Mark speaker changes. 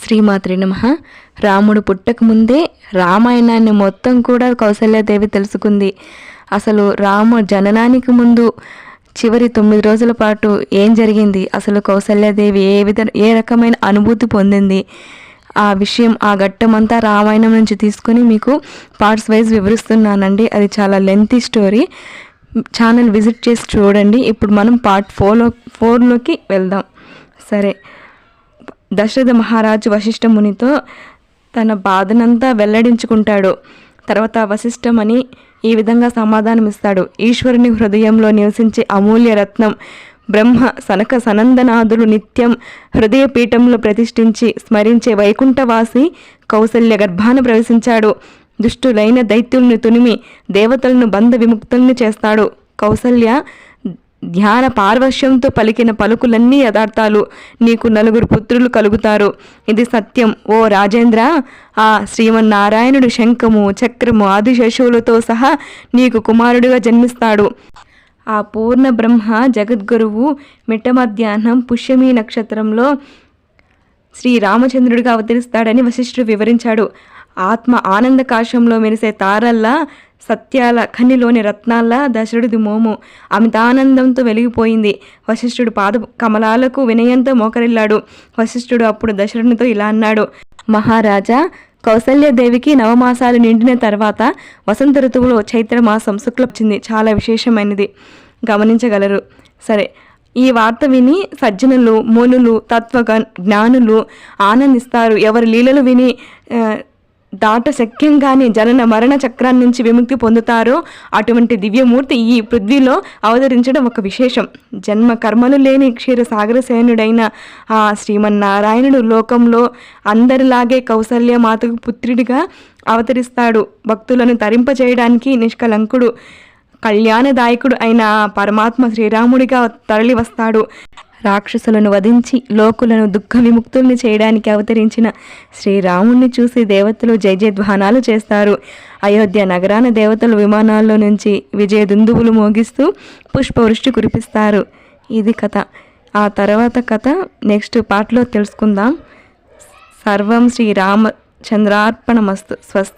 Speaker 1: శ్రీమాత్రే నమః. రాముడు పుట్టక ముందే రామాయణాన్ని మొత్తం కూడా కౌసల్యాదేవి తెలుసుకుంది. అసలు రాము జననానికి ముందు చివరి 9 రోజుల పాటు ఏం జరిగింది, అసలు కౌసల్యాదేవి ఏ రకమైన అనుభూతి పొందింది, ఆ విషయం ఆ ఘట్టమంతా రామాయణం నుంచి తీసుకొని మీకు పార్ట్స్ వైజ్ వివరిస్తున్నానండి. అది చాలా లెంతీ స్టోరీ. ఛానల్ విజిట్ చేసి చూడండి. ఇప్పుడు మనం పార్ట్ 4లోకి వెళ్దాం. సరే, దశరథ మహారాజు వశిష్ఠ మునితో తన బాధనంతా వెల్లడించుకుంటాడు. తర్వాత వశిష్ఠమని ఈ విధంగా సమాధానం ఇస్తాడు. ఈశ్వరుని హృదయంలో నివసించే అమూల్య రత్నం బ్రహ్మ సనక సనందనాథులు నిత్యం హృదయపీఠంలో ప్రతిష్ఠించి స్మరించే వైకుంఠవాసి కౌసల్య గర్భాన ప్రవేశించాడు. దుష్టులైన దైత్యుల్ని తునిమి దేవతలను బంధ విముక్తుల్ని చేస్తాడు. కౌసల్య ధ్యాన పార్వశ్యంతో పలికిన పలుకులన్నీ యథార్థాలు. నీకు 9 పుత్రులు కలుగుతారు, ఇది సత్యం. ఓ రాజేంద్ర, ఆ శ్రీమన్నారాయణుడు శంఖము చక్రము ఆదిశేషువులతో సహా నీకు కుమారుడిగా జన్మిస్తాడు. ఆ పూర్ణ బ్రహ్మ జగద్గురువు మిట్ట మధ్యాహ్నం పుష్యమీ నక్షత్రంలో శ్రీరామచంద్రుడిగా అవతరిస్తాడని వశిష్ఠుడు వివరించాడు. ఆత్మ ఆనందకాశంలో మెరిసే తారల్లా, సత్యాల ఖనిలోని రత్నాల్లా దశరథుడి మోము అమితానందంతో వెలిగిపోయింది. వశిష్ఠుడు పాద కమలాలకు వినయంతో మోకరిల్లాడు. వశిష్ఠుడు అప్పుడు దశరథునితో ఇలా అన్నాడు. మహారాజా, కౌసల్యాదేవికి 9 మాసాలు నిండిన తర్వాత వసంత ఋతువులో చైత్రమాసం శుక్లొచ్చింది. చాలా విశేషమైనది, గమనించగలరు. సరే, ఈ వార్త విని సజ్జనులు మునులు తత్వ జ్ఞానులు ఆనందిస్తారు. ఎవరి లీలలు విని దాట శక్యంగానే జనన మరణ చక్రాన్ని నుంచి విముక్తి పొందుతారో అటువంటి దివ్యమూర్తి ఈ పృథ్వీలో అవతరించడం ఒక విశేషం. జన్మ కర్మలు లేని క్షీరసాగరసేనుడైన ఆ శ్రీమన్నారాయణుడు లోకంలో అందరిలాగే కౌసల్య మాతకు పుత్రుడిగా అవతరిస్తాడు. భక్తులను తరింపచేయడానికి నిష్కలంకుడు కళ్యాణదాయకుడు అయిన పరమాత్మ శ్రీరాముడిగా తరలి వస్తాడు. రాక్షసులను వధించి లోకులను దుఃఖ విముక్తుల్ని చేయడానికి అవతరించిన శ్రీరాముణ్ణి చూసి దేవతలు జయజయధ్వానాలు చేస్తారు. అయోధ్య నగరాన దేవతలు విమానాల్లో నుంచి విజయ దుందువులు మోగిస్తూ పుష్పవృష్టి కురిపిస్తారు. ఇది కథ. ఆ తర్వాత కథ నెక్స్ట్ పార్ట్లో తెలుసుకుందాం. సర్వం శ్రీరామచంద్రార్పణమస్తు. స్వస్తి.